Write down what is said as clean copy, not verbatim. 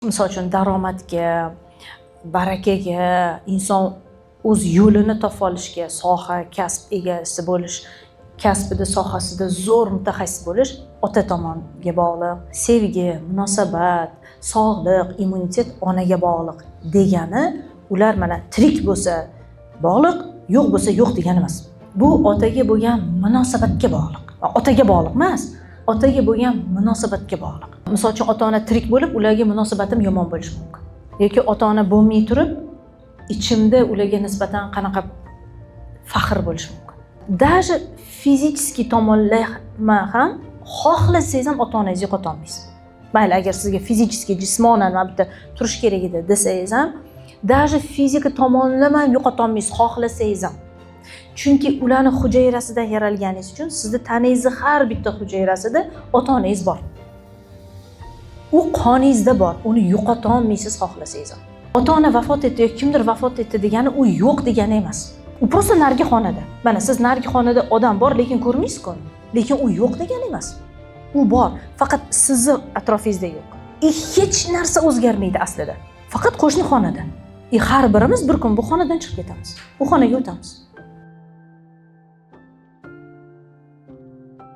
Misol uchun daromadga, barakaga, inson o'z yo'lini topa olishga, soha, kasb egasi bo'lish, kasbida, sohasida zo'r mutaxassis bo'lish ota tomonga bog'liq. Sevgi, munosabat, sog'liq, immunitet onaga bog'liq degani ular mana tirik bo'lsa bog'liq, yo'q bo'lsa yo'q degani emas. Bu otaga bo'lgan munosabatga bog'liq. Otaga bog'liq emas, otaga bo'lgan munosabatga bog'liq. Misol uchun ota-ona tirik bo'lib, ularga munosabatim yomon bo'lishi mumkin. Yoki ota-ona bo'lmay turib, ichimda ularga nisbatan qanaqa faxr bo'lishi mumkin. Даже fizический tomonlama ham xohlasangiz ham ota-onangizni yo'qota olmaysiz. Mayli, agar sizga fizический, jismonan mana bitta turish kerak edi desangiz ham, даже fizika tomonlama ham yo'qota olmaysiz, xohlasangiz ham. Chunki ularning hujayrasidan yaralganingiz uchun sizni tanangizni har bitta hujayrasida ota-onangiz bor. U qoningizda bor, uni yo'qota olmaysiz xohlasangiz ham. Ota-ona vafot etdi yoki kimdir vafot etdi degani u yo'q degani emas. U prosta narigi xonada. Mana siz narigi xonada odam bor, lekin ko'rmaysiz-ku. Lekin u yo'q degani emas. U bor, faqat sizni atrofingizda yo'q. Hech narsa o'zgarmaydi aslida. Faqat qo'shni xonada. Har birimiz bir kun bu xonadan chiqib ketamiz. U xonaga o'tamiz.